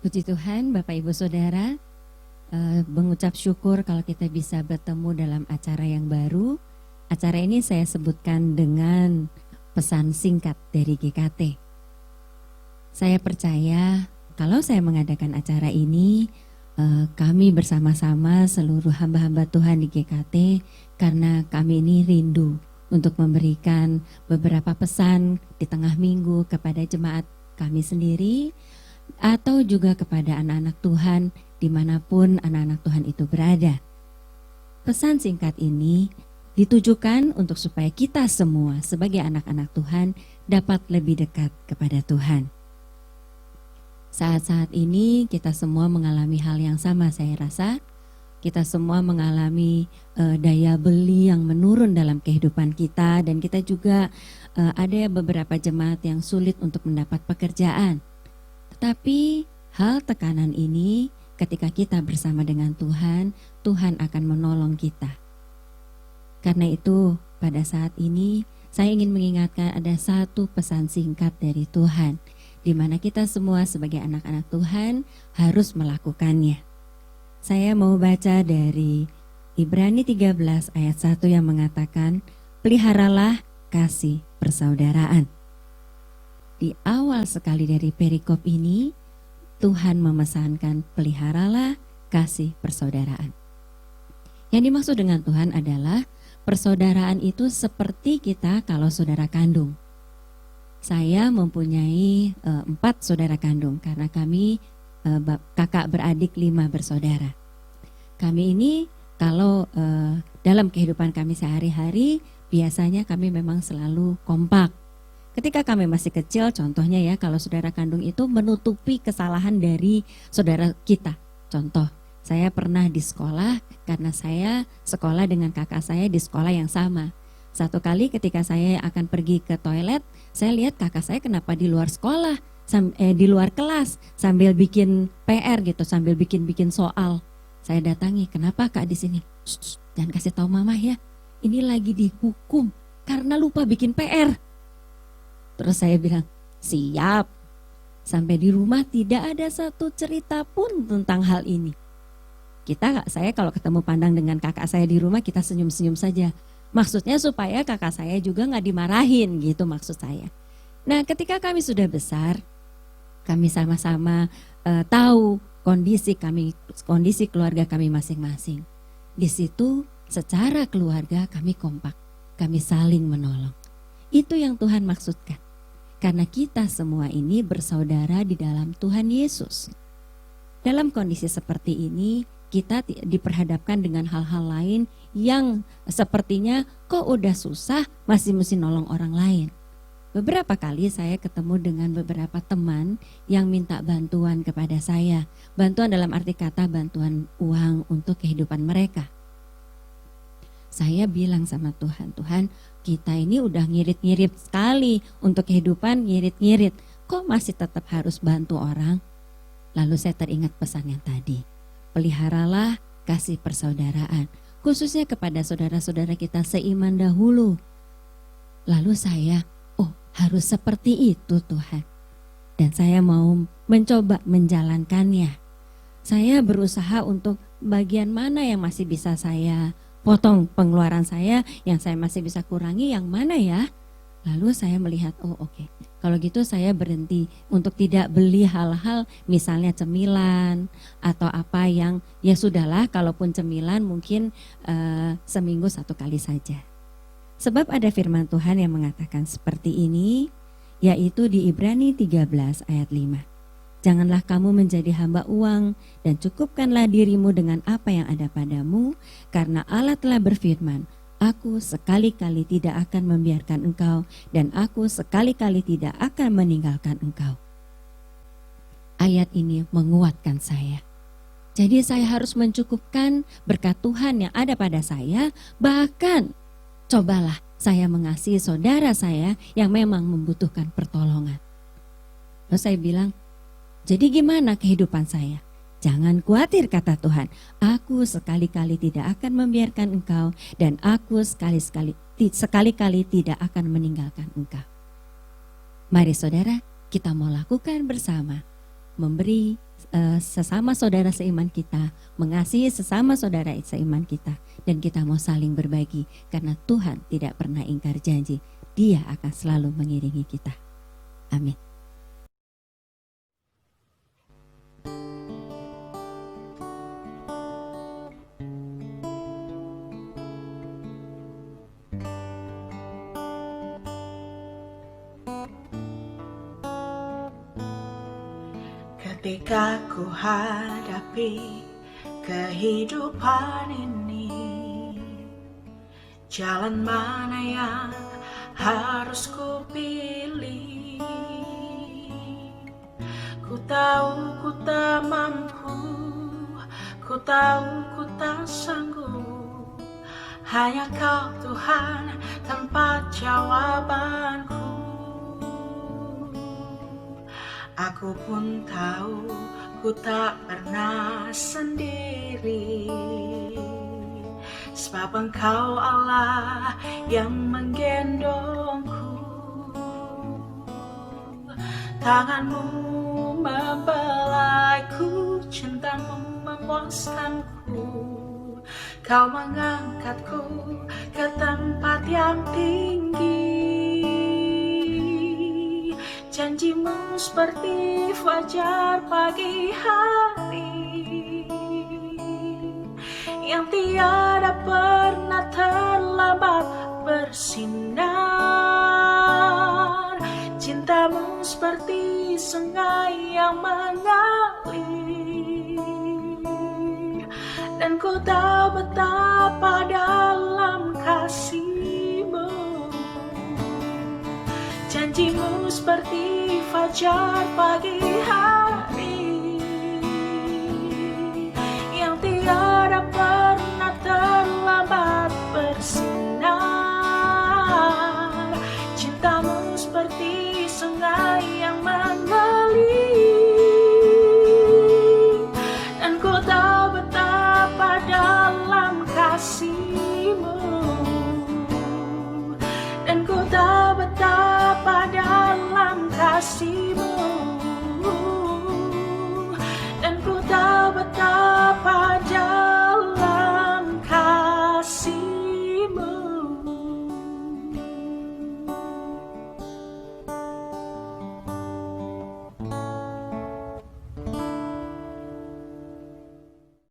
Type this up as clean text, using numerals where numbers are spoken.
Puji Tuhan, Bapak Ibu Saudara, mengucap syukur kalau kita bisa bertemu dalam acara yang baru. Acara ini saya sebutkan dengan pesan singkat dari GKT. Saya percaya kalau saya mengadakan acara ini, kami bersama-sama seluruh hamba-hamba Tuhan di GKT, karena kami ini rindu untuk memberikan beberapa pesan di tengah minggu kepada jemaat kami sendiri, atau juga kepada anak-anak Tuhan dimanapun anak-anak Tuhan itu berada. Pesan singkat ini ditujukan untuk supaya kita semua sebagai anak-anak Tuhan dapat lebih dekat kepada Tuhan. Saat-saat ini kita semua mengalami hal yang sama, saya rasa. Kita semua mengalami daya beli yang menurun dalam kehidupan kita, dan kita juga ada beberapa jemaat yang sulit untuk mendapat pekerjaan. Tetapi hal tekanan ini ketika kita bersama dengan Tuhan, Tuhan akan menolong kita. Karena itu pada saat ini saya ingin mengingatkan ada satu pesan singkat dari Tuhan, di mana kita semua sebagai anak-anak Tuhan harus melakukannya. Saya mau baca dari Ibrani 13 ayat 1 yang mengatakan, peliharalah kasih persaudaraan. Di awal sekali dari perikop ini, Tuhan memesankan peliharalah kasih persaudaraan. Yang dimaksud dengan Tuhan adalah persaudaraan itu seperti kita kalau saudara kandung. Saya mempunyai 4 saudara kandung karena kami kakak beradik 5 bersaudara. Kami ini kalau dalam kehidupan kami sehari-hari biasanya kami memang selalu kompak. Ketika kami masih kecil, contohnya ya, kalau saudara kandung itu menutupi kesalahan dari saudara kita. Contoh, saya pernah di sekolah karena saya sekolah dengan kakak saya di sekolah yang sama. Satu kali ketika saya akan pergi ke toilet, saya lihat kakak saya kenapa di luar sekolah, di luar kelas sambil bikin PR gitu, sambil bikin soal. Saya datangi, kenapa kak di sini? Jangan kasih tahu mama ya, ini lagi dihukum karena lupa bikin PR. Terus saya bilang, siap. Sampai di rumah tidak ada satu cerita pun tentang hal ini. Saya kalau ketemu pandang dengan kakak saya di rumah, kita senyum-senyum saja. Maksudnya supaya kakak saya juga gak dimarahin gitu maksud saya. Nah ketika kami sudah besar, kami sama-sama tahu kondisi keluarga kami masing-masing. Di situ secara keluarga kami kompak, kami saling menolong. Itu yang Tuhan maksudkan. Karena kita semua ini bersaudara di dalam Tuhan Yesus. Dalam kondisi seperti ini, kita diperhadapkan dengan hal-hal lain yang sepertinya kok udah susah masih mesti nolong orang lain. Beberapa kali saya ketemu dengan beberapa teman yang minta bantuan kepada saya. Bantuan dalam arti kata bantuan uang untuk kehidupan mereka. Saya bilang sama Tuhan, Tuhan, kita ini udah ngirit-ngirit sekali untuk kehidupan, ngirit-ngirit. Kok masih tetap harus bantu orang? Lalu saya teringat pesan yang tadi. Peliharalah kasih persaudaraan, khususnya kepada saudara-saudara kita seiman dahulu. Lalu saya, harus seperti itu Tuhan. Dan saya mau mencoba menjalankannya. Saya berusaha untuk bagian mana yang masih bisa saya potong pengeluaran saya, yang saya masih bisa kurangi yang mana ya. Lalu saya melihat, oke. Kalau gitu saya berhenti untuk tidak beli hal-hal misalnya cemilan atau apa yang ya sudahlah, kalaupun cemilan mungkin seminggu 1 kali saja. Sebab ada firman Tuhan yang mengatakan seperti ini, yaitu di Ibrani 13 ayat 5. Janganlah kamu menjadi hamba uang dan cukupkanlah dirimu dengan apa yang ada padamu, karena Allah telah berfirman, aku sekali-kali tidak akan membiarkan engkau dan aku sekali-kali tidak akan meninggalkan engkau. Ayat ini menguatkan saya. Jadi saya harus mencukupkan berkat Tuhan yang ada pada saya, bahkan cobalah saya mengasihi saudara saya yang memang membutuhkan pertolongan. Lalu saya bilang, jadi gimana kehidupan saya? Jangan khawatir kata Tuhan, aku sekali-kali tidak akan membiarkan engkau dan aku sekali-kali tidak akan meninggalkan engkau. Mari saudara, kita mau lakukan bersama memberi sesama saudara seiman kita, mengasihi sesama saudara seiman kita, dan kita mau saling berbagi karena Tuhan tidak pernah ingkar janji. Dia akan selalu mengiringi kita. Amin. Ketika ku hadapi kehidupan ini, jalan mana yang harus ku pilih? Ku tahu ku tak mampu, ku tahu ku tak sanggup. Hanya Kau Tuhan tempat jawabanku. Aku pun tahu ku tak pernah sendiri, sebab Engkau Allah yang menggendongku. Tangan-Mu membelaiku, cinta-Mu memuaskanku. Kau mengangkatku ke tempat yang tinggi. Janji-Mu seperti fajar pagi hari, yang tiada pernah terlambat bersinar. Cinta-Mu seperti sungai yang mengalir, dan ku tahu betapa dalam kasih-Mu. Janji-Mu seperti fajar pagi hari,